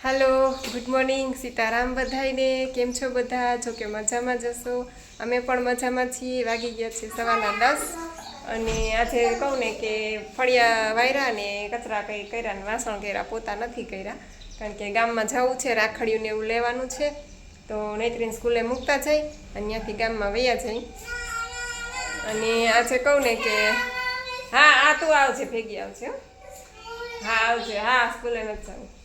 Hello good morning Sitaram बधाईने केम छो बधा जो के मजामां जशो अमे पण मजामां छीए। वागी गया छे 10:15 અને આજે કહું ને કે ફળિયા વાયરા ને કચરા કંઈ કર્યા ને વાસણ કર્યા, પોતા નથી કર્યા કારણ કે ગામમાં જવું છે, રાખડીયું ને એવું લેવાનું છે તો નૈત્રીને સ્કૂલે મૂકતા જાય અને ત્યાંથી ગામમાં વયા જાય। અને આજે કહું ને કે હા આ તું આવજે, ભેગી આવજે, હા આવજે, હા સ્કૂલે નથી જવું।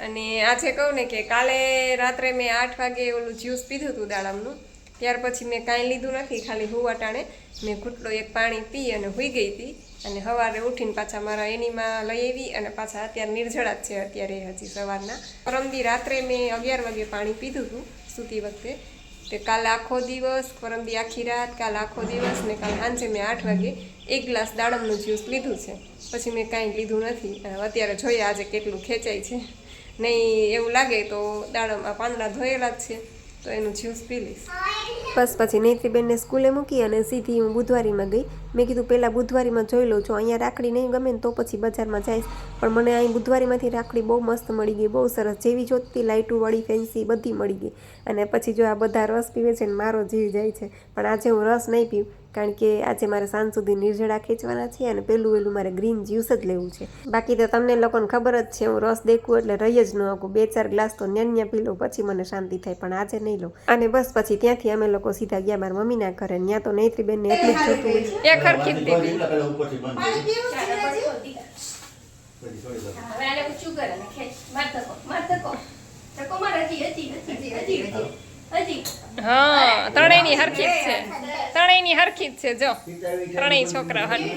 અને આજે કહું ને કે કાલે રાત્રે મેં 8 વાગે ઓલું જ્યુસ પીધું હતું દાડમનું, ત્યાર પછી મેં કાંઈ લીધું નથી, ખાલી હુવાટાણે મેં ઘૂંટલો એક પાણી પી અને સૂઈ ગઈ હતી। અને સવારે ઉઠીને પાછા મારા એનીમાં લઈ આવી અને પાછા અત્યારે નિર્જળા જ છે, અત્યારે હજી સવારના। પરમદી રાત્રે મેં 11 વાગે પાણી પીધું હતું સૂતી વખતે, તે કાલે આખો દિવસ, પરમદી આખી રાત, કાલે આખો દિવસ ને કાલે સાંજે મેં 8 વાગે 1 ગ્લાસ દાડમનું જ્યુસ લીધું છે, પછી મેં કાંઈ લીધું નથી। અત્યારે જોઈએ આજે કેટલું ખેંચાય છે, નહીં એવું લાગે તો દાડમમાં પાંદડા ધોયેલા જ છે તો એનું જ્યુસ પી લઈશ। બસ પછી નૈત્રીબેનને સ્કૂલે મૂકી અને સીધી હું બુધવારીમાં ગઈ। મેં કીધું પહેલાં બુધવારીમાં જોઈ લઉં છું, અહીંયા રાખડી નહીં ગમે ને તો પછી બજારમાં જઈશ, પણ મને અહીં બુધવારીમાંથી રાખડી બહુ મસ્ત મળી ગઈ, બહુ સરસ, જેવી જોતી લાઇટોવાળી ફેન્સી બધી મળી ગઈ। અને પછી જો આ બધા રસ પીવે છે ને મારો જીવ જાય છે, પણ આજે હું રસ નહીં પીવું કારણ કે આજે મારે સાંજ સુધી નિર્જળા ખેંચવાના છે અને પહેલું મારે ગ્રીન જ્યુસ જ લેવું છે। બાકી તો તમને લોકોને ખબર જ છે, હું રસ દેખું એટલે રહી જ ન શકું, 2-4 ગ્લાસ તો ન્યા પી લઉં પછી મને શાંતિ થાય, પણ આજે નહીં લઉં। અને બસ પછી ત્યાંથી અમે લોકો સીધા ગયા મારા મમ્મીના ઘરે, ત્યાં તો નૈત્રીબેનને એટલું જ જોતું હોય એક હરખી જ દીધી। હા ત્રણેયની હરખી જ છે, ત્રણેયની હરખી જ છે, જો ત્રણેય છોકરા હાલી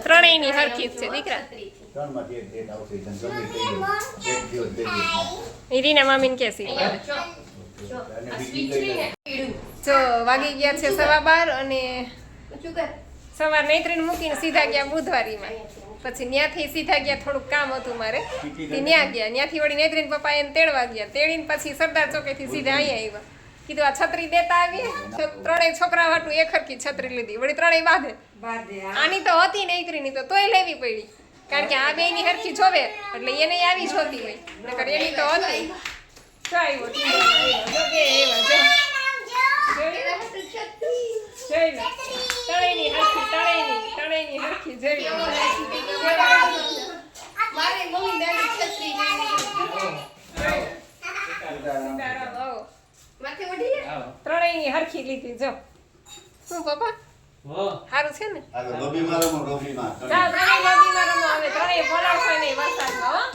ત્રણેયની હરખી જ છે દીકરા। રીના મામીને કે જો વાગી ગયા છે 12:15 અને સવાર નૈત્રીને મૂકીને સીધા ગયા બુધવારીમાં, પછી ત્યાંથી સીધા ગયા, થોડુંક કામ હતું મારે, ત્યાં ગયા, ત્યાંથી વળી નૈત્રીને પપ્પા એને તેડવા ગયા, તેડીને પછી સરદાર ચોકેથી સીધા અહીંયા આવ્યા। કીધું આ છત્રી દેતા આવીએ, ત્રણેય છોકરા હાટું એક હરખી છત્રી લીધી, વળી ત્રણેય બાંધે, આની તો હતી નૈત્રીની તો તોય લેવી પડી કારણ કે આ બેયની હરખી જોવે એટલે એને આવી જોતી હોય, નકર એની તો હતી ત્રણેયની હરખી જોઈ ત્રણેયની હરખી લીધી। જો શું પપ્પા સારું છે ને, લોબીમાં રમો હવે ત્રણેય બોલાવશો નહીં વરસાદમાં,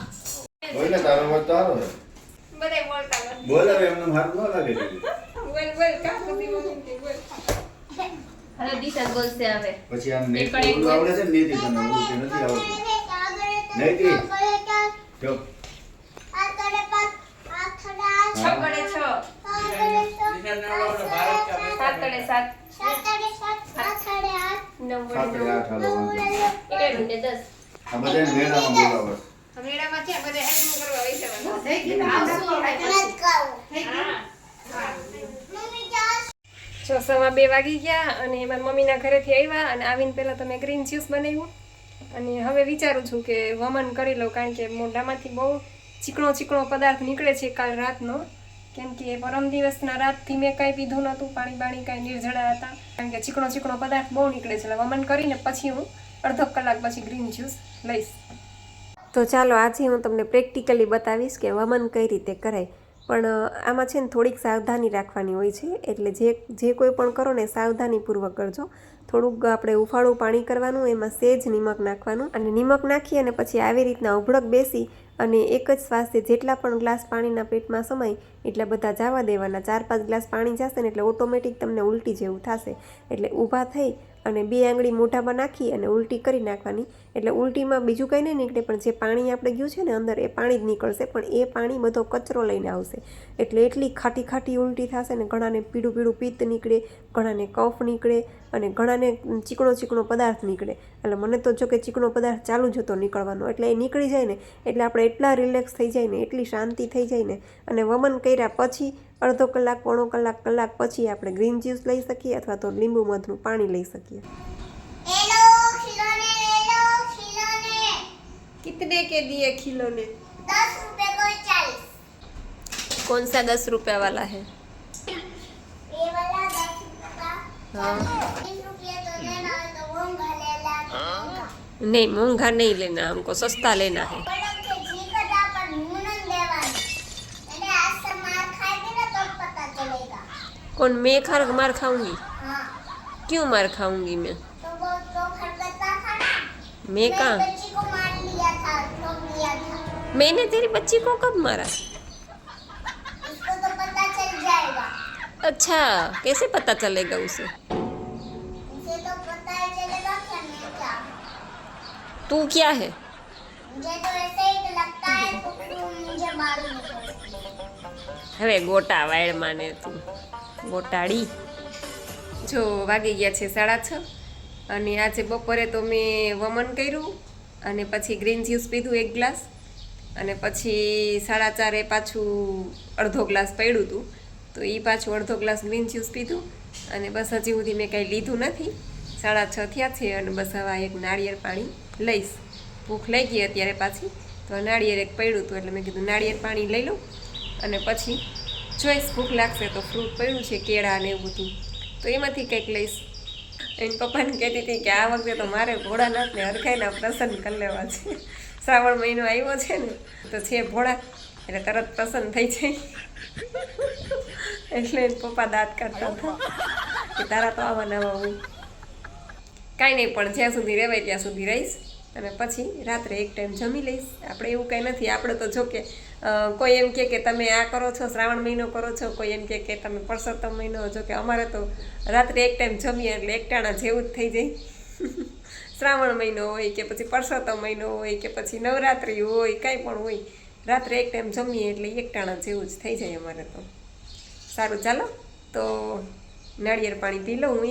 હો બોલે તારો વાત તારો બધે બોલતા બોલે એમને હારું ન લાગે, બોલ બોલ કા બધી બોલતી બોલ હવે દિશા બોલશે હવે પછી આમ ને ઓલું આવડે છે ને નીતિ તને ઓલું કે નથી આવડતું નીતિ જો આ કરે 5 આ ખડા 6 કરે 6 દિશા નાળો ભારત કા 7 કરે 7 7 કરે 7 8 કરે 8 9 કરે 8 હાલો એટલે રૂંડે 10 આ બધા મેળામાં બોલાવે, મેળામાં છે બધા હેલ્પ કરવા આવી જવાનું થઈ ગયું આવશું થઈ ગયું। જો 2:15 વાગી ગયા અને મારા મમ્મીના ઘરેથી આવ્યા અને આવીને પહેલાં તો મેં ગ્રીન જ્યુસ બનાવ્યું અને હવે વિચારું છું કે વમન કરી લઉં કારણ કે મોઢામાંથી બહુ ચીકણો પદાર્થ નીકળે છે કાલ રાતનો, કેમ કે પરમ દિવસના રાતથી મેં કાંઈ પીધું નહોતું, પાણી કાંઈ નિર્જળા હતા કારણ કે ચીકણો પદાર્થ બહુ નીકળે છે, એટલે વમન કરીને પછી હું અડધો કલાક પછી ગ્રીન જ્યુસ લઈશ। તો ચાલો આજે હું તમને પ્રેક્ટિકલી બતાવીશ કે વમન કઈ રીતે કરાય, પણ આમાં છે ને થોડીક સાવધાની રાખવાની હોય છે, એટલે જે કોઈ પણ કરો ને સાવધાનીપૂર્વક કરજો। થોડુંક આપણે ઉફાળું પાણી કરવાનું, એમાં સેજ નિમક નાખવાનું અને નિમક નાખી અને પછી આવી રીતના ઉભળક બેસી અને એક જ શ્વાસે જેટલા પણ ગ્લાસ પાણીના પેટમાં સમાય એટલા બધા જવા દેવાના। 4-5 ગ્લાસ પાણી જશે ને એટલે ઓટોમેટિક તમને ઉલટી જેવું થશે, એટલે ઊભા થઈ અને 2 આંગળી મોઢામાં નાખી અને ઉલટી કરી નાખવાની, એટલે ઉલટીમાં બીજું કંઈ નહીં નીકળે પણ જે પાણી આપણે ગયું છે ને અંદર એ પાણી જ નીકળશે, પણ એ પાણી બધો કચરો લઈને આવશે, એટલે એટલી ખાટી ઉલટી થશે ને, ઘણાને પીળું પિત્ત નીકળે, ઘણાને કફ નીકળે અને ઘણાને ચીકણો પદાર્થ નીકળે। એટલે મને તો જો કે ચીકણો પદાર્થ ચાલુ જ હતો નીકળવાનો, એટલે એ નીકળી જાય ને એટલે આપણે એટલા રિલેક્સ થઈ જાય ને, એટલી શાંતિ થઈ જાય ને, અને વમન કર્યા પછી અડધો કલાક પોણો કલાક પછી આપણે ગ્રીન જ્યુસ લઈ શકીએ અથવા તો લીંબુ મધનું પાણી લઈ શકીએ। कितने के दिए खिलौने? 10 रुपए को 40। कौन सा 10 रुपया वाला है? ये वाला 10 रुपए का। हाँ 20 रुपये तो देना तो महंगा ले ला तो महंगा। नहीं महंगा नहीं लेना, हमको सस्ता लेना है. बड़ों के जी कदा पर मुनन देवानी। मैंने आज से मार खाएगी ना तो पता चलेगा। कौन मैं मार खाऊंगी? हाँ क्यों मार खाऊंगी मैं? तो वो तो खड़कता था ना। मैं कहाँ? बच्ची को मार लिया था, ठोक लिया था। मैंने तेरी बच्ची को कब मारा? उसको तो पता चल जाएगा। अच्छा कैसे पता चलेगा उसे? उसे तो पता ही चलेगा कि मैं क्या हूँ। तू क्या है? मुझे तो ऐसे ही लगता है तो तू मुझे मालूम है। હવે ગોટા વાળ માને તું ગોટાડી. જો વાગી ગયા છે 6:30 અને આજે બપોરે તો મેં વમન કર્યું અને પછી ગ્રીન જ્યુસ પીધું 1 ગ્લાસ અને પછી 4:30 પાછું અડધો ગ્લાસ પડ્યું હતું તો એ પાછું અડધો ગ્લાસ ગ્રીન જ્યુસ પીધું અને બસ હજી સુધી મેં કંઈ લીધું નથી. 6:30 થયા છે અને બસ હવે એક નાળિયેર પાણી લઈશ. ભૂખ લાગી અત્યારે પાછી તો નાળિયેર એક પડ્યું હતું એટલે મેં કીધું નાળિયેર પાણી લઈ લઉં અને પછી જોઈશ ભૂખ લાગશે તો ફ્રૂટ પડ્યું છે કેળા ને એવું બધું તો એમાંથી કંઈક લઈશ. એની પપ્પાને કહેતી હતી કે આ વખતે તો મારે ભોળાનાથને હરખાઈના પ્રસન્ન કરી લેવા છે. શ્રાવણ મહિનો આવ્યો છે ને તો છે ભોળા એટલે તરત પ્રસન્ન થઈ જાય એટલે એના પપ્પા દાંત કાઢતા હતા કે તારા તો આવા નવા હોય. કાંઈ નહીં પણ જ્યાં સુધી રહેવાય ત્યાં સુધી રહીશ અને પછી રાત્રે એક ટાઈમ જમી લઈશ. આપણે એવું કંઈ નથી. આપણે તો જો કે કોઈ એમ કે તમે આ કરો છો શ્રાવણ મહિનો કરો છો, કોઈ એમ કે તમે પરસોત્તમ મહિનો, જો કે અમારે તો રાત્રે એક ટાઈમ જમીએ એટલે એકટાણા જેવું જ થઈ જાય. શ્રાવણ મહિનો હોય કે પછી પરસોત્તમ મહિનો હોય કે પછી નવરાત્રિ હોય કાંઈ પણ હોય, રાત્રે એક ટાઈમ જમીએ એટલે એકટાણા જેવું જ થઈ જાય અમારે તો. સારું ચાલો તો નાળિયેર પાણી પી લઉં હું.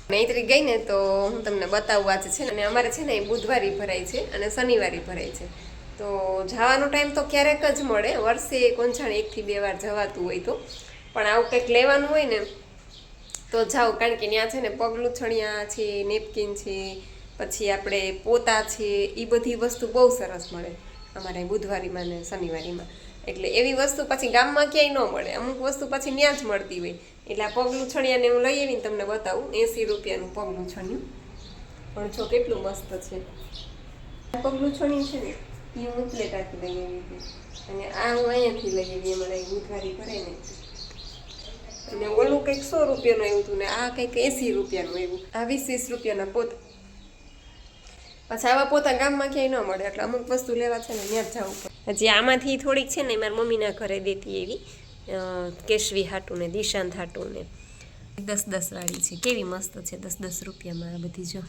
નૈત્રી ગઈ ને તો હું તમને બતાવું આજે છે ને અને અમારે છે ને એ બુધવારી ભરાય છે અને શનિવારી ભરાય છે તો જવાનો ટાઈમ તો ક્યારેક જ મળે, વર્ષે કોંછાણ 1 થી 2 વાર જવાતું હોય તો, પણ આવું કંઈક લેવાનું હોય ને તો જાઓ કારણ કે ત્યાં છે ને પગલુંછણિયા છે, નેપકિન છે, પછી આપણે પોતા છે, એ બધી વસ્તુ બહુ સરસ મળે અમારે બુધવારીમાં ને શનિવારીમાં. એટલે એવી વસ્તુ પછી ગામમાં ક્યાંય ન મળે, અમુક વસ્તુ પછી ત્યાં જ મળતી હોય. એટલે આ પગલુંછણિયાને હું લઈ આવીને તમને બતાવું. 80 રૂપિયાનું પગલુંછણિયું પણ જો કેટલું મસ્ત છે. પગલુંછણિયું છે ને એ હું પ્લેટાથી લઈ આવી હતી અને આ હું અહીંયાથી લઈ આવી અમારે બુધવારી ભરાય ને. અને ઓલું કંઈક 100 રૂપિયાનું આવ્યું હતું ને આ કંઈક 80 રૂપિયાનું આવ્યું. આ 20 રૂપિયાના પોતા. પછી આવા પોતા ગામમાં ક્યાંય ન મળે એટલે અમુક વસ્તુ લેવા છે ને ત્યાં જ જવું પડે. હજી આમાંથી થોડીક છે ને મારા મમ્મીના ઘરે દેતી એવી કેશવી હાટું ને દિશાંત હાટું ને 10-10 વાળી છે. કેવી મસ્ત છે 10-10 રૂપિયામાં આ બધી જો.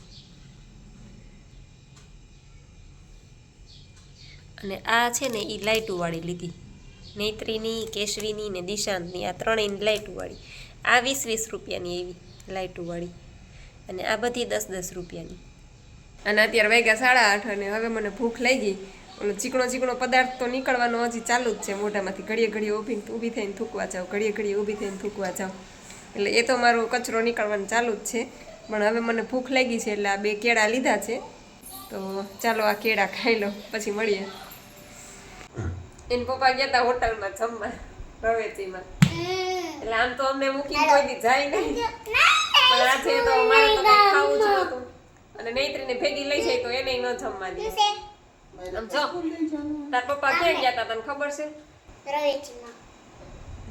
અને આ છે ને એ લાઇટુવાળી લીધી, નૈત્રીની, કેશવીની ને દિશાંતની, આ ત્રણેયની લાઇટુવાળી. આ 20-20 રૂપિયાની એવી લાઇટુવાળી અને આ બધી 10-10 રૂપિયાની. અને અત્યારે વાગ્યા 8:30 અને હવે મને ભૂખ લાગી. ઓલો ચીકણો પદાર્થ તો નીકળવાનો હજી ચાલુ જ છે મોઢામાંથી. ઘડીએ ઊભી થઈને થૂકવા જાવ, ઘડીએ ઊભી થઈને થૂકવા જાવ, એટલે એ તો મારો કચરો નીકળવાનું ચાલુ જ છે. પણ હવે મને ભૂખ લાગી છે એટલે આ 2 કેળા લીધા છે તો ચાલો આ કેળા ખાઈ લો પછી મળીએ. એને પપ્પા ગયા હતા હોટલમાં જમવા રવેચીમાં, એટલે આમ તો અમને મૂકીને કોઈ દી જાય નહીં, પણ આજે તો મારે તો કંઈ ખાવું જ નહોતું અને નૈત્રીને ભેગી લઈ જાય તો એને ન જમવા દે. આમ જો તાર પપ્પા ક્યાં ગયા હતા તને ખબર છે?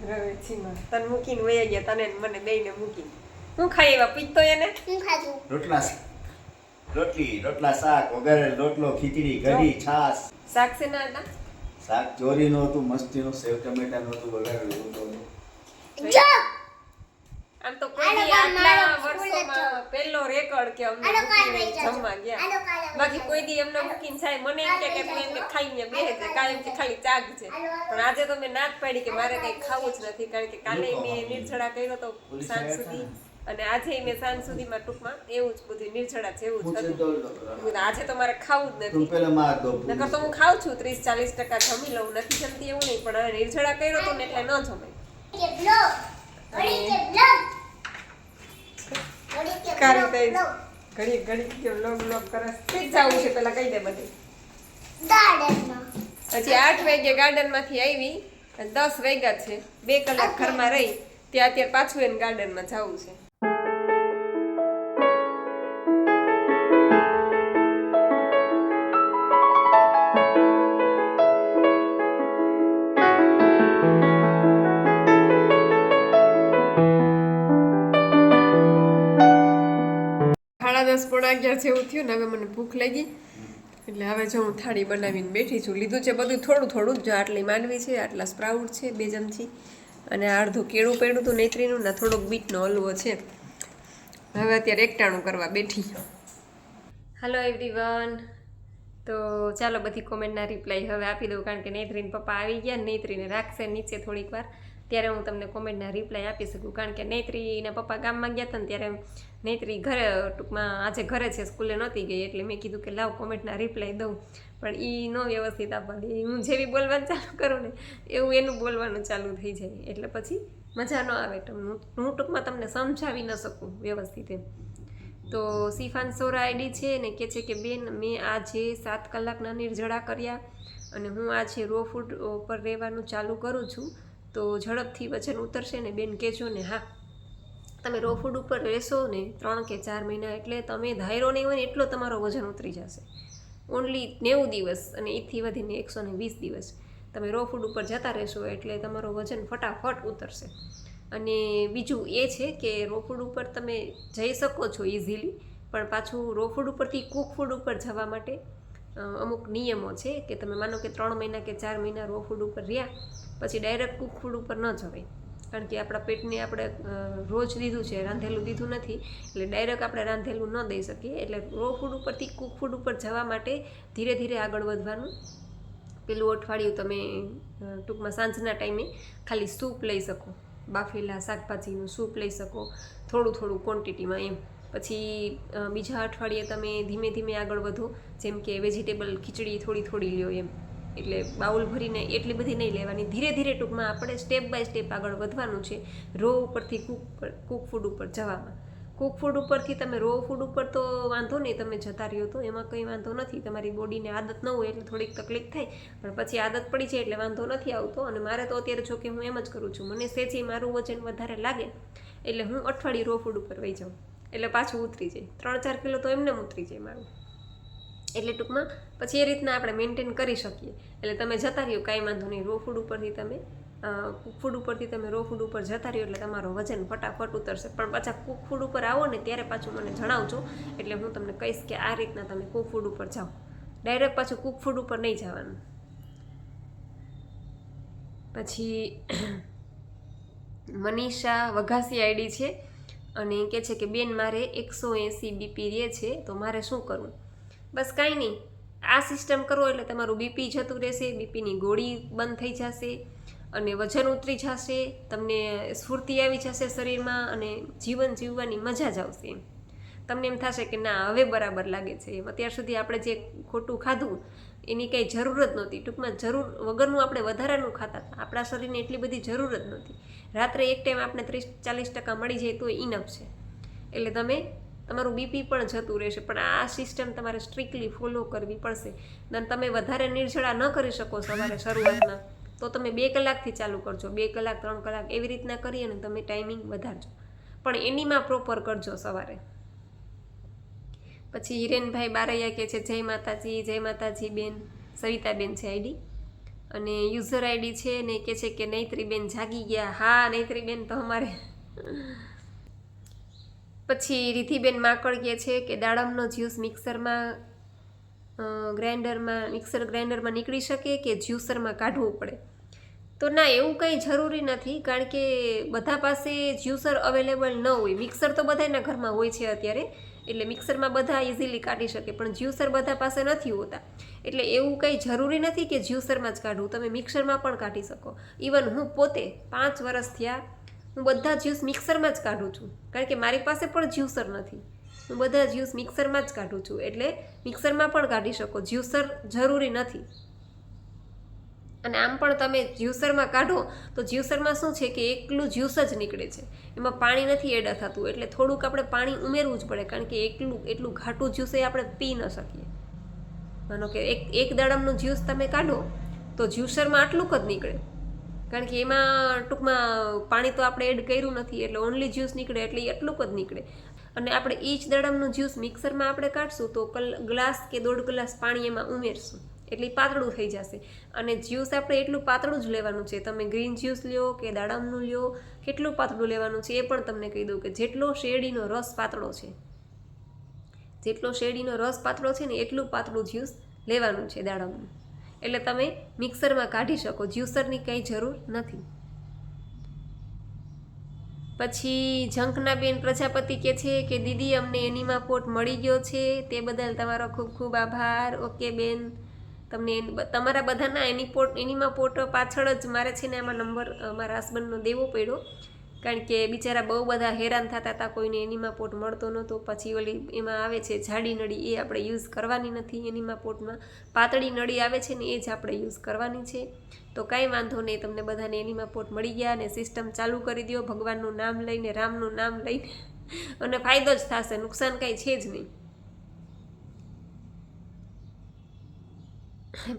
રવેચીમાં તને મૂકીને વયા ગયા, તને મને બેયને મૂકીને. હું ખાઈ એવા પીતો એને રોટલા શાક વગેરે, રોટલો, ખીચડી, કઢી, છાશ. શાક છે ના હતા? શાક ચોરીનું હતું, મસ્તીનું, સેવ ટમેટાનું હતું, વઘારેલું હતું. આમ તો કોઈ આટલા વર્ષોમાં પહેલો રેકોર્ડ કે અમને મૂકીને જમવા ગયા. બાકી કોઈ દી એમને મૂકીને જાય મને એમ કે તું એમ કે ખાઈને બેહે છે, કાયમ કે ખાલી ચાગ છે. પણ આજે તો મેં ના જ પાડી કે મારે કંઈ ખાવું જ નથી, કારણ કે કાલે મેં નિર્જળા કર્યો તો સાંજ સુધી અને આજે મેં સાંજ સુધીમાં ટૂંકમાં એવું જ બધું નિર્જળા જેવું જ હતું. આજે તો મારે ખાવું જ નથી, નકર તો હું ખાઉં છું 30-40% જમી લઉં, નથી જમતી એવું નહીં, પણ નિર્જળા કર્યો તો ને એટલે ન જમાય. ઘડી બ્લોગ કરે. જવું છે પેલા કહી દે બધી ગાર્ડનમાં હજી 8 વાગે ગાર્ડનમાંથી આવી અને 10 વાગ્યા છે. 2 કલાક ઘરમાં રહી ત્યાં અત્યારે પાછું એને ગાર્ડનમાં જવું છે. સાડા 10 પોણા 11 જેવું થયું ને હવે મને ભૂખ લાગી એટલે હવે જો હું થાળી બનાવીને બેઠી છું. લીધું છે બધું થોડું થોડું જ, જો આટલી માંડવી છે, આટલા સ્પ્રાઉટ છે 2 ચમચી, અને આ અડધું કેળું પડ્યું હતું નેત્રીનું ને થોડોક બીટનો હલવો છે. હવે અત્યારે એકટાણું કરવા બેઠી. હાલો એવરીવન, તો ચાલો બધી કોમેન્ટના રિપ્લાય હવે આપી દઉં, કારણ કે નેત્રીને પપ્પા આવી ગયા, નેત્રીને રાખશે નીચે થોડીક વાર, ત્યારે હું તમને કોમેન્ટના રિપ્લાય આપી શકું. કારણ કે નેત્રીના પપ્પા ગામમાં ગયા હતા ને ત્યારે નેત્રી ઘરે, ટૂંકમાં આજે ઘરે છે, સ્કૂલે નહોતી ગઈ, એટલે મેં કીધું કે લાવ કોમેન્ટના રિપ્લાય દઉં, પણ એ ન વ્યવસ્થિત આપવા દે. હું જેવી બોલવાનું ચાલુ કરું ને એવું એનું બોલવાનું ચાલુ થઈ જાય, એટલે પછી મજા ન આવે. હું ટૂંકમાં તમને સમજાવી ન શકું વ્યવસ્થિત એમ. તો સિફાન સોરા આઈડી છે ને કહે છે કે બેન મેં આજે 7 કલાકના નિર્જળા કર્યા અને હું આજે રો ફૂડ પર રહેવાનું ચાલુ કરું છું, તો ઝડપથી વજન ઉતરશે ને બેન કહેજો ને. હા, તમે રો ફૂડ ઉપર રહેશો ને 3 કે 4 મહિના, એટલે તમે ધાયરો નહીં હોય ને એટલો તમારો વજન ઉતરી જશે. ઓનલી 90 દિવસ અને એથી વધીને 120 દિવસ તમે રો ફૂડ ઉપર જતા રહેશો એટલે તમારો વજન ફટાફટ ઉતરશે. અને બીજું એ છે કે રો ફૂડ ઉપર તમે જઈ શકો છો ઇઝીલી, પણ પાછું રો ફૂડ ઉપરથી કૂક ફૂડ ઉપર જવા માટે અમુક નિયમો છે કે તમે માનો કે 3 મહિના કે 4 મહિના રો ફૂડ ઉપર રહ્યા પછી ડાયરેક્ટ કૂક ફૂડ ઉપર ન જવાય, કારણ કે આપણા પેટને આપણે રોજ દીધું છે, રાંધેલું દીધું નથી, એટલે ડાયરેક્ટ આપણે રાંધેલું ન દઈ શકીએ. એટલે રો ફૂડ ઉપરથી કૂક ફૂડ ઉપર જવા માટે ધીરે ધીરે આગળ વધવાનું. પેલું અઠવાડિયું તમે ટૂંકમાં સાંજના ટાઈમે ખાલી સૂપ લઈ શકો, બાફેલા શાકભાજીનું સૂપ લઈ શકો થોડું થોડું ક્વોન્ટિટીમાં એમ. પછી બીજા અઠવાડિયે તમે ધીમે ધીમે આગળ વધો, જેમ કે વેજીટેબલ ખીચડી થોડી થોડી લ્યો એમ. એટલે બાઉલ ભરીને એટલી બધી નહીં લેવાની, ધીરે ધીરે ટૂંકમાં આપણે સ્ટેપ બાય સ્ટેપ આગળ વધવાનું છે રો ઉપરથી કૂક ફૂડ ઉપર જવામાં. કૂક ફૂડ ઉપરથી તમે રો ફૂડ ઉપર તો વાંધો નહીં, તમે જતા રહ્યો તો એમાં કંઈ વાંધો નથી. તમારી બોડીને આદત ન હોય એટલે થોડીક તકલીફ થાય, પણ પછી આદત પડી જાય એટલે વાંધો નથી આવતો. અને મારે તો અત્યારે જો કે હું એમ જ કરું છું, મને સેજી મારું વજન વધારે લાગે એટલે હું અઠવાડિયું રો ફૂડ ઉપર વહી જાઉં, એટલે પાછું ઉતરી જાય. 3-4 કિલો તો એમને ઉતરી જાય મારું. એટલે ટૂંકમાં પછી એ રીતના આપણે મેન્ટેન કરી શકીએ. એટલે તમે જતા રહ્યો કાંઈ વાંધો નહીં, રો ફૂડ ઉપરથી તમે કૂક ફૂડ ઉપરથી તમે રો ફૂડ ઉપર જતા રહ્યો એટલે તમારો વજન ફટાફટ ઉતરશે. પણ પાછા કૂક ફૂડ ઉપર આવો ને ત્યારે પાછું મને જણાવજો, એટલે હું તમને કહીશ કે આ રીતના તમે કૂક ફૂડ ઉપર જાઓ. ડાયરેક્ટ પાછું કૂક ફૂડ ઉપર નહીં જવાનું. પછી મનીષા વઘાસી આઈડી છે અને કહે છે કે બેન મારે 180 બીપી રહે છે, તો મારે શું કરવું? બસ કાંઈ નહીં, આ સિસ્ટમ કરો એટલે તમારું બીપી જતું રહેશે, બીપીની ગોળી બંધ થઈ જશે અને વજન ઉતરી જશે, તમને સ્ફૂર્તિ આવી જશે શરીરમાં અને જીવન જીવવાની મજા જ આવશે. એમ તમને એમ થશે કે ના હવે બરાબર લાગે છે. એમ અત્યાર સુધી આપણે જે ખોટું ખાધું એની કંઈ જરૂર જ નહોતી, ટૂંકમાં જરૂર વગરનું આપણે વધારાનું ખાતા હતા, આપણા શરીરને એટલી બધી જરૂર જ નહોતી. રાત્રે એક ટાઈમ આપણે 30-40% મળી જાય તો ઇનફ છે. એટલે તમારું બીપી પણ જતું રહેશે. પણ આ સિસ્ટમ તમારે સ્ટ્રિક્ટલી ફોલો કરવી પડશે. અને તમે વધારે નિર્જળા ન કરી શકો સવારે શરૂઆતમાં, તો તમે 2 કલાકથી ચાલુ કરજો, 2 કલાક 3 કલાક એવી રીતના કરી અને તમે ટાઈમિંગ વધારજો, પણ એનીમાં પ્રોપર કરજો સવારે. પછી હિરેનભાઈ બારૈયા કહે છે જય માતાજી બેન. સવિતાબેન છે આઈડી અને યુઝર આઈડી છે ને કહે છે કે નૈત્રીબેન જાગી ગયા. હા નૈત્રીબેન તો અમારે. પછી રિધિબેન માકડ કહે છે કે દાડમનો જ્યુસ મિક્સર ગ્રાઇન્ડરમાં નીકળી શકે કે જ્યુસરમાં કાઢવું પડે? તો ના, એવું કંઈ જરૂરી નથી, કારણ કે બધા પાસે જ્યુસર અવેલેબલ ન હોય. મિક્સર તો બધાના ઘરમાં હોય છે અત્યારે, એટલે મિક્સરમાં બધા ઇઝીલી કાઢી શકે, પણ જ્યુસર બધા પાસે નથી હોતા. એટલે એવું કંઈ જરૂરી નથી કે જ્યુસરમાં જ કાઢવું, તમે મિક્સરમાં પણ કાઢી શકો. ઇવન હું પોતે 5 વર્ષ થયા હું બધા જ્યુસ મિક્સરમાં જ કાઢું છું, કારણ કે મારી પાસે પણ જ્યુસર નથી. હું બધા જ્યુસ મિક્સરમાં જ કાઢું છું, એટલે મિક્સરમાં પણ કાઢી શકો, જ્યુસર જરૂરી નથી. અને આમ પણ તમે જ્યુસરમાં કાઢો તો જ્યુસરમાં શું છે કે એકલું જ્યુસ જ નીકળે છે, એમાં પાણી નથી એડ થતું, એટલે થોડુંક આપણે પાણી ઉમેરવું જ પડે, કારણ કે એટલું ઘાટું જ્યુસ એ આપણે પી ન શકીએ. માનો કે એક દાડમનું જ્યુસ તમે કાઢો તો જ્યુસરમાં આટલું જ નીકળે, કારણ કે એમાં ટૂંકમાં પાણી તો આપણે એડ કર્યું નથી, એટલે ઓનલી જ્યુસ નીકળે એટલે એટલું જ નીકળે. અને આપણે ઈચ દાડમનું જ્યુસ મિક્સરમાં આપણે કાઢશું તો ગ્લાસ કે 1.5 ગ્લાસ પાણી એમાં ઉમેરશું એટલે પાતળું થઈ જશે. અને જ્યુસ આપણે એટલું પાતળું જ લેવાનું છે. તમે ગ્રીન જ્યુસ લ્યો કે દાડમનું લ્યો, કેટલું પાતળું લેવાનું છે એ પણ તમને કહી દઉં કે જેટલો શેરડીનો રસ પાતળો છે, જેટલો શેરડીનો રસ પાતળો છે ને એટલું પાતળું જ્યુસ લેવાનું છે દાડમનું. એટલે તમે મિક્સરમાં કાઢી શકો, જ્યુસરની કંઈ જરૂર નથી. પછી ઝંખનાબેન પ્રજાપતિ કહે છે કે દીદી અમને એનીમા પોટ મળી ગયો છે, તે બદલ તમારો ખૂબ ખૂબ આભાર. ઓકે બેન, તમને તમારા બધાના એનીમા પોટ પાછળ જ મારે છે ને આમાં નંબર મારા હસબન્ડનો દેવો પડ્યો, કારણ કે બિચારા બહુ બધા હેરાન થતા હતા, કોઈને એનીમા પોટ મળતો નહોતો. પછી ઓલી એમાં આવે છે જાડી નળી, એ આપણે યુઝ કરવાની નથી એનીમા પોટમાં. પાતળી નળી આવે છે ને એ જ આપણે યુઝ કરવાની છે. તો કાંઈ વાંધો નહીં, તમને બધાને એનીમા પોટ મળી ગયા અને સિસ્ટમ ચાલુ કરી દો ભગવાનનું નામ લઈને, રામનું નામ લઈને, અને ફાયદો જ થશે, નુકસાન કાંઈ છે જ નહીં.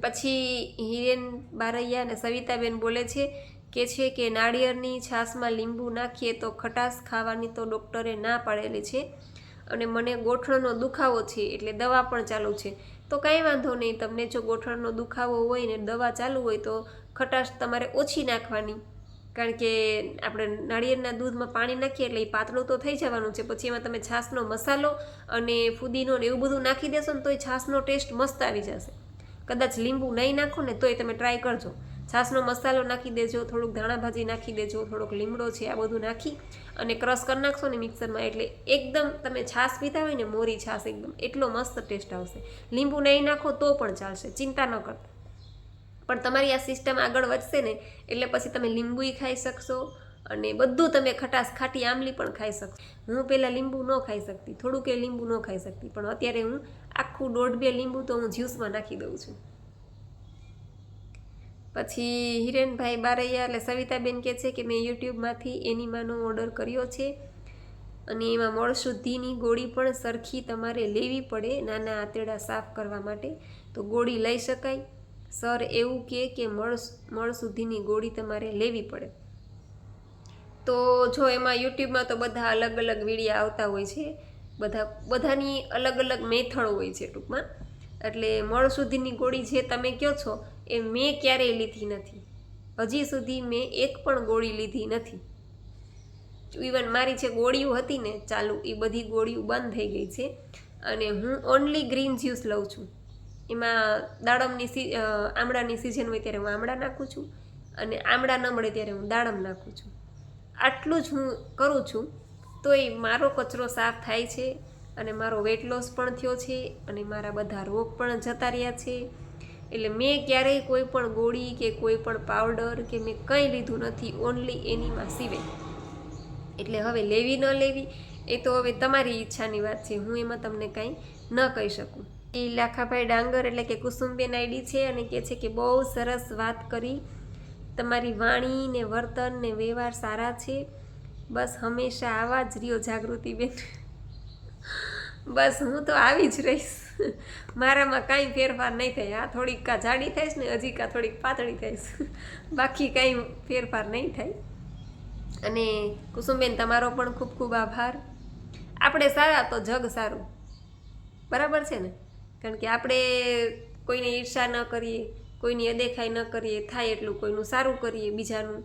પછી હિરેન બારૈયા અને સવિતાબેન બોલે છે કે નાળિયેરની છાશમાં લીંબુ નાખીએ તો ખટાશ ખાવાની તો ડૉક્ટરે ના પાડેલી છે, અને મને ગોઠણનો દુખાવો છે એટલે દવા પણ ચાલુ છે. તો કાંઈ વાંધો નહીં, તમને જો ગોઠણનો દુખાવો હોય ને દવા ચાલુ હોય તો ખટાશ તમારે ઓછી નાખવાની, કારણ કે આપણે નાળિયેરના દૂધમાં પાણી નાખીએ એટલે એ પાતળું તો થઈ જવાનું છે. પછી એમાં તમે છાશનો મસાલો અને ફુદીનો ને એવું બધું નાખી દેશો ને તો એ છાશનો ટેસ્ટ મસ્ત આવી જશે. કદાચ લીંબુ નહીં નાખો ને તોય તમે ટ્રાય કરજો. છાશનો મસાલો નાખી દેજો, થોડુંક ધાણાભાજી નાખી દેજો, થોડોક લીમડો છે, આ બધું નાખી અને ક્રશ કરી નાખશો ને મિક્સરમાં, એટલે એકદમ તમે છાશ પીતા હોય ને મોરી છાશ, એકદમ એટલો મસ્ત ટેસ્ટ આવશે. લીંબુ નહીં નાખો તો પણ ચાલશે, ચિંતા ન કરતા. પણ તમારી આ સિસ્ટમ આગળ વધશે ને એટલે પછી તમે લીંબુય ખાઈ શકશો અને બધું તમે ખટાશ ખાટી આમલી પણ ખાઈ શકશો. હું પહેલાં લીંબુ ન ખાઈ શકતી, થોડુંક એ લીંબુ ન ખાઈ શકતી, પણ અત્યારે હું આખું 1.5-2 લીંબુ તો હું જ્યુસમાં નાખી દઉં છું. પછી હિરેનભાઈ બારૈયા એટલે સવિતાબેન કહે છે કે મેં યુટ્યુબમાંથી એનીમાનો ઓર્ડર કર્યો છે અને એમાં મળશુદ્ધિની ગોળી પણ સરખી તમારે લેવી પડે નાના આંતરડા સાફ કરવા માટે, તો ગોળી લઈ શકાય. સર એવું કે મળશુદ્ધિની ગોળી તમારે લેવી પડે. તો જો એમાં યુટ્યુબમાં તો બધા અલગ અલગ વિડીયો આવતા હોય છે, બધાની અલગ અલગ મેથડ હોય છે ટૂંકમાં. એટલે મળશુદ્ધિની ગોળી જે તમે કહો છો એ મેં ક્યારેય લીધી નથી, હજી સુધી મેં એક પણ ગોળી લીધી નથી. ઇવન મારી જે ગોળીઓ હતી ને ચાલુ, એ બધી ગોળીઓ બંધ થઈ ગઈ છે અને હું ઓનલી ગ્રીન જ્યુસ લઉં છું. એમાં દાડમની આમળાની સિઝન હોય ત્યારે હું આમળા નાખું છું અને આમળા ન મળે ત્યારે હું દાડમ નાખું છું. આટલું જ હું કરું છું, તો એ મારો કચરો સાફ થાય છે અને મારો વેટ લોસ પણ થયો છે અને મારા બધા રોગ પણ જતા રહ્યા છે. એટલે મેં ક્યારેય કોઈ પણ ગોળી કે કોઈ પણ પાવડર કે મેં કંઈ લીધું નથી, ઓનલી એનીમાં સિવાય. એટલે હવે લેવી ન લેવી એ તો હવે તમારી ઈચ્છાની વાત છે, હું એમાં તમને કાંઈ ન કહી શકું. એ લાખાભાઈ ડાંગર એટલે કે કુસુમબેન આઈડી છે અને કહે છે કે બહુ સરસ વાત કરી, તમારી વાણી ને વર્તન ને વ્યવહાર સારા છે, બસ હંમેશા આવા જ રહ્યો જાગૃતિબેન. બસ હું તો આવી જ રહીશ, મારામાં કાંઈ ફેરફાર નહીં થાય. આ થોડીક કા જાડી થઈશ ને હજી કા થોડીક પાતળી થઈશ, બાકી કાંઈ ફેરફાર નહીં થાય. અને કુસુમબેન તમારો પણ ખૂબ ખૂબ આભાર. આપણે સારા તો જગ સારું, બરાબર છે ને? કારણ કે આપણે કોઈને ઈર્ષા ન કરીએ, કોઈની અદેખાઈ ન કરીએ, થાય એટલું કોઈનું સારું કરીએ, બીજાનું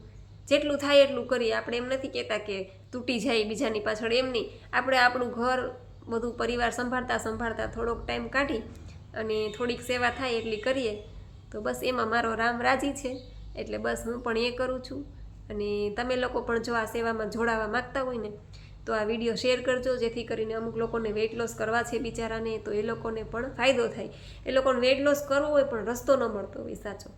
જેટલું થાય એટલું કરીએ. આપણે એમ નથી કહેતા કે તૂટી જાય બીજાની પાછળ, એમ નહીં. આપણે આપણું ઘર બધું પરિવાર સંભાળતા થોડોક ટાઈમ કાઢી અને થોડીક સેવા થાય એટલી કરીએ તો બસ એમાં મારો રામ રાજી છે. એટલે બસ હું પણ એ કરું છું. અને તમે લોકો પણ જો આ સેવામાં જોડાવા માગતા હોય ને તો આ વિડીયો શેર કરજો, જેથી કરીને અમુક લોકોને વેઇટ લોસ કરવા છે બિચારાને, તો એ લોકોને પણ ફાયદો થાય. એ લોકોને વેઇટ લોસ કરવો હોય પણ રસ્તો ન મળતો હોય સાચો,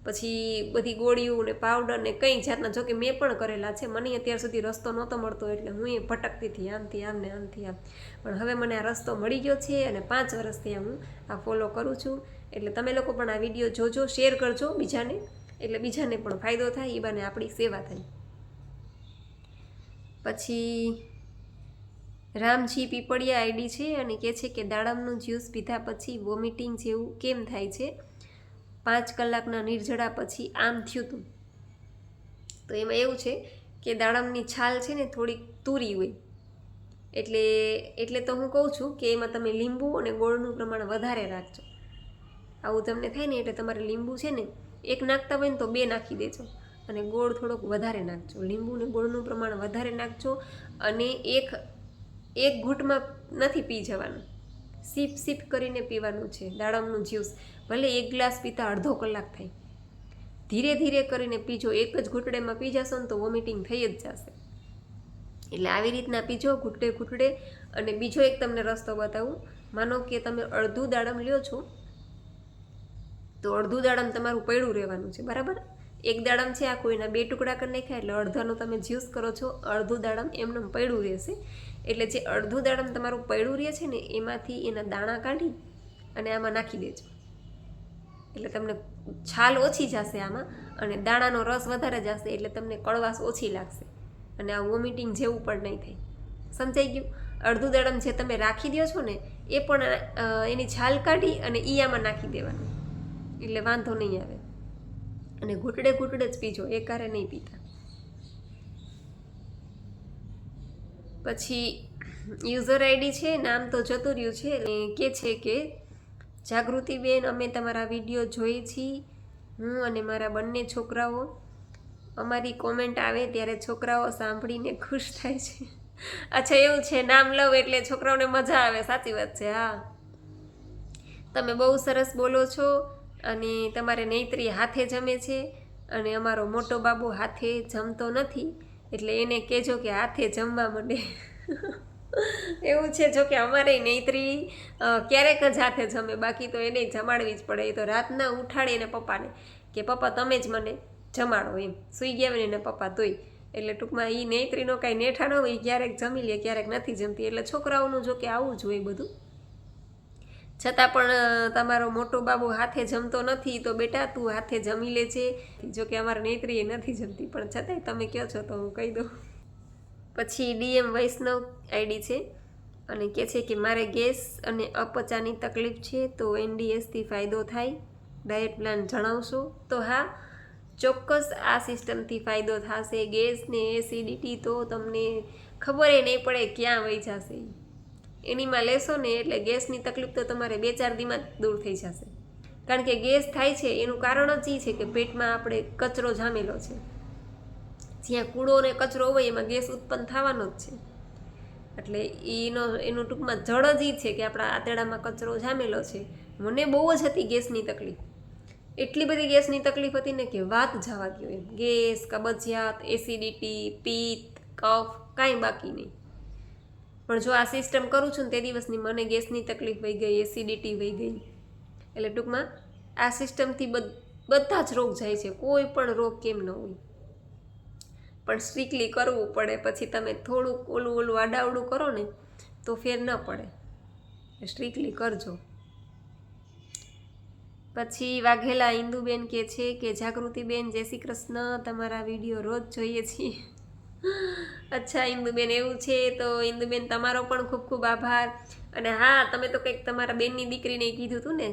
પછી બધી ગોળીઓ ને પાવડર ને કંઈ જાતના, જોકે મેં પણ કરેલા છે, મને અત્યાર સુધી રસ્તો નહોતો મળતો એટલે હું એ ભટકતી હતી આમથી આમ ને આમથી આમ. પણ હવે મને આ રસ્તો મળી ગયો છે અને 5 વર્ષથી હું આ ફોલો કરું છું. એટલે તમે લોકો પણ આ વિડીયો જોજો, શેર કરજો બીજાને, એટલે બીજાને પણ ફાયદો થાય, એ બાને આપણી સેવા થાય. પછી રામજી પીપળિયા આઈડી છે અને કહે છે કે દાડમનું જ્યુસ પીધા પછી વોમિટિંગ જેવું કેમ થાય છે? 5 કલાકના નિર્જળા પછી આમ થયું હતું. તો એમાં એવું છે કે દાડમની છાલ છે ને થોડીક તુરી હોય, એટલે તો હું કહું છું કે એમાં તમે લીંબુ અને ગોળનું પ્રમાણ વધારે રાખજો. આવું તમને થાય ને એટલે તમારે લીંબુ છે ને 1 નાખતા હોય ને તો 2 નાખી દેજો અને ગોળ થોડોક વધારે નાખજો. લીંબુ અને ગોળનું પ્રમાણ વધારે નાખજો અને એક ઘૂંટમાં નથી પી જવાનું, સીપ કરીને પીવાનું છે દાડમનું જ્યુસ. ભલે 1 ગ્લાસ પીતા અડધો કલાક થાય, ધીરે ધીરે કરીને પીજો. એક જ ઘૂંટડેમાં પી જશો ને તો વોમિટિંગ થઈ જ જશે. એટલે આવી રીતના પીજો ઘૂંટડે. અને બીજો એક તમને રસ્તો બતાવું. માનો કે તમે અડધું દાડમ લ્યો છો તો અડધું દાડમ તમારું પડ્યું રહેવાનું છે, બરાબર? 1 દાડમ છે આખું, એના 2 ટુકડા કરી નાખ્યા એટલે અડધાનું તમે જ્યુસ કરો છો, અડધું દાડમ એમને પડ્યું રહેશે. એટલે જે અડધું દાડમ તમારું પડ્યું રહે છે ને એમાંથી એના દાણા કાઢી અને આમાં નાખી દેજો. એટલે તમને છાલ ઓછી જશે આમાં અને દાણાનો રસ વધારે જશે, એટલે તમને કડવાશ ઓછી લાગશે અને આ વોમિટિંગ જેવું પણ નહીં થાય. સમજાઈ ગયું? અડધું દાડમ જે તમે રાખી દો છો ને એ પણ એની છાલ કાઢી અને ઈ આમાં નાખી દેવાનું, એટલે વાંધો નહીં આવે. અને ઘૂંટડે જ પીજો, એકારે નહીં પીતા. પછી યુઝર આઈડી છે, નામ તો જતું રહ્યું છે, કે છે કે જાગૃતિબેન, અમે તમારા વિડીયો જોઈએ છીએ. હું અને મારા બંને છોકરાઓ, અમારી કોમેન્ટ આવે ત્યારે છોકરાઓ સાંભળીને ખુશ થાય છે. અચ્છા, એવું છે? નામ લઉં એટલે છોકરાઓને મજા આવે. સાચી વાત છે. હા, તમે બહુ સરસ બોલો છો અને તમારે નૈત્રી હાથે જમે છે અને અમારો મોટો બાબુ હાથે જમતો નથી, એટલે એને કહેજો કે હાથે જમવા માંડે. એવું છે. જો કે અમારે નૈત્રી ક્યારેક જ હાથે જમે, બાકી તો એને જમાડવી જ પડે. એ તો રાતના ઉઠાડે એને પપ્પાને કે પપ્પા તમે જ મને જમાડો, એમ સૂઈ ગયા હોય ને એને પપ્પા તોય. એટલે ટૂંકમાં એ નૈત્રીનો કાંઈ નેઠા ન હોય, ક્યારેક જમી લે ક્યારેક નથી જમતી. એટલે છોકરાઓનું જો કે આવું જ હોય બધું. છતાં પણ તમારો મોટો બાબુ હાથે જમતો નથી તો બેટા તું હાથે જમી લેજે. જો કે અમારા નૈત્રી એ નથી જમતી, પણ છતાંય તમે કહો છો તો હું કહી દઉં. પછી DM વૈષ્ણવ આઈડી છે અને કહે છે કે મારે ગેસ અને અપચાની તકલીફ છે તો NDSથી ફાયદો થાય? ડાયટ પ્લાન જણાવશો? તો હા, ચોક્કસ આ સિસ્ટમથી ફાયદો થશે. ગેસ ને એસિડિટી તો તમને ખબર નહીં પડે ક્યાં વહી જશે. એનીમાં લેશો ને એટલે ગેસની તકલીફ તો તમારે 2-4 દીમાં જ દૂર થઈ જશે. કારણ કે ગેસ થાય છે એનું કારણ જ એ છે કે પેટમાં આપણે કચરો જામેલો છે. જ્યાં કૂડો ને કચરો હોય એમાં ગેસ ઉત્પન્ન થવાનો જ છે. એટલે એનું ટૂંકમાં જળ જ એ છે કે આપણા આંતરડામાં કચરો જામેલો છે. મને બહુ જ હતી ગેસની તકલીફ, એટલી બધી ગેસની તકલીફ હતી ને કે વાત જવા દો. એમ ગેસ, કબજિયાત, એસિડિટી, પિત્ત, કફ કાંઈ બાકી નહીં. પણ જો આ સિસ્ટમ કરું છું ને તે દિવસની મને ગેસની તકલીફ વહી ગઈ, એસિડિટી વહી ગઈ. એટલે ટૂંકમાં આ સિસ્ટમથી બધા જ રોગ જાય છે. કોઈ પણ રોગ કેમ ન હોય, પણ સ્ટ્રિક્ટલી કરવું પડે. પછી તમે થોડુંક ઓલું આડાવડું કરો ને તો ફેર ન પડે. સ્ટ્રિક્ટલી કરજો. પછી વાઘેલા ઇન્દુબેન કહે છે કે જાગૃતિબેન જય શ્રી કૃષ્ણ, તમારા વિડીયો રોજ જોઈએ છીએ. અચ્છા ઇન્દુબેન, એવું છે? તો ઇન્દુબેન તમારો પણ ખૂબ ખૂબ આભાર. અને હા, તમે તો કંઈક તમારા બેનની દીકરીને કીધું હતું ને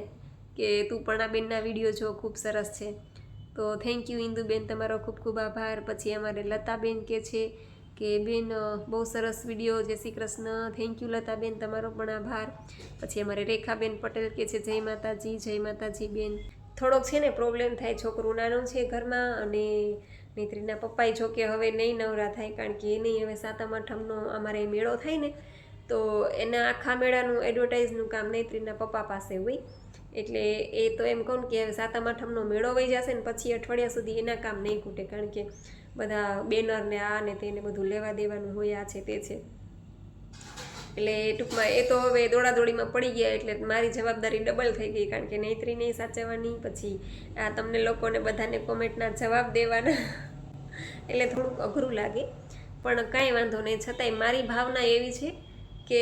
કે તું પણ આ બેનના વિડીયો જો, ખૂબ સરસ છે. તો થેન્ક યુ ઇન્દુબેન, તમારો ખૂબ ખૂબ આભાર. પછી અમારે લતાબેન કહે છે કે બેન બહુ સરસ વિડીયો, જય શ્રી કૃષ્ણ. થેન્ક યુ લતાબેન, તમારો પણ આભાર. પછી અમારે રેખાબેન પટેલ કહે છે જય માતાજી. જય માતાજી બેન. થોડોક છે ને પ્રોબ્લેમ થાય, છોકરું નાનું છે ઘરમાં અને નૈત્રીના પપ્પાએ જો કે હવે નહીં નવરા થાય, કારણ કે એ નહીં હવે 7મ 8મનો અમારે મેળો થાય ને તો એના આખા મેળાનું એડવર્ટાઇઝનું કામ નૈત્રીના પપ્પા પાસે હોય. એટલે એ તો એમ કહું કે હવે 7મ 8મનો મેળો વહી જશે ને પછી અઠવાડિયા સુધી એના કામ નહીં ખૂટે, કારણ કે બધા બેનર ને આ ને તેને બધું લેવા દેવાનું હોય, આ છે તે છે. એટલે ટૂંકમાં એ તો હવે દોડાદોડીમાં પડી ગયા, એટલે મારી જવાબદારી ડબલ થઈ ગઈ, કારણ કે નૈત્રીને સાચવવાની, પછી આ તમને લોકોને બધાને કોમેન્ટના જવાબ દેવાના. એટલે થોડુંક અઘરું લાગે, પણ કાંઈ વાંધો નહીં. છતાંય મારી ભાવના એવી છે કે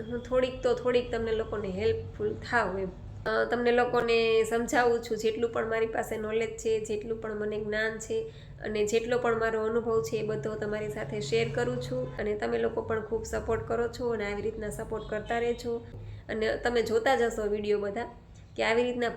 હું થોડીક તમને લોકોને હેલ્પફુલ થાવ એમ. તમને લોકોને સમજાવું છું જેટલું પણ મારી પાસે નોલેજ છે, જેટલું પણ મને જ્ઞાન છે અને જેટલો પણ મારો અનુભવ છે એ બધો તમારી સાથે શેર કરું છું. અને તમે લોકો પણ ખૂબ સપોર્ટ કરો છો અને આવી રીતના સપોર્ટ કરતા રહેજો. અને તમે જોતા જશો વિડીયો બધા કે આવી રીતના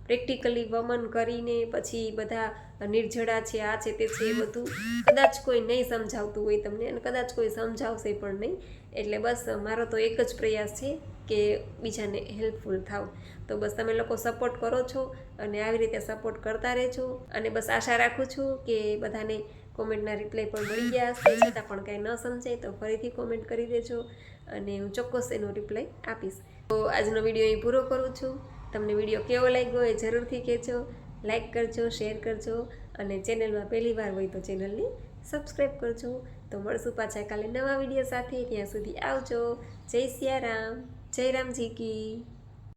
પ્રેક્ટિકલી વમન કરીને પછી બધા નિર્જળા છે, આ છે, તે છે, એ બધું કદાચ કોઈ નહીં સમજાવતું હોય તમને અને કદાચ કોઈ સમજાવશે પણ નહીં. એટલે બસ મારો તો એક જ પ્રયાસ છે કે બીજાને હેલ્પફુલ થાવ. તો બસ તમે લોકો સપોર્ટ કરો છો અને આવી રીતે સપોર્ટ કરતા રહેજો. અને બસ આશા રાખું છું કે બધાને કોમેન્ટના રિપ્લાય પણ મળી ગયા હશે. છતાં પણ કાંઈ ન સમજાય તો ફરીથી કોમેન્ટ કરી દેજો અને હું ચોક્કસ એનો રિપ્લાય આપીશ. તો આજનો વિડીયો અહીં પૂરો કરું છું. તમને વિડીયો કેવો લાગ્યો એ જરૂરથી કહેજો. લાઈક કરજો, શેર કરજો અને ચેનલમાં પહેલી વાર હોય તો ચેનલને સબસ્ક્રાઈબ કરજો. તો મળશું પાછા કાલે નવા વિડીયો સાથે. ત્યાં સુધી આવજો. જય સિયારામ, જય રામજી કી.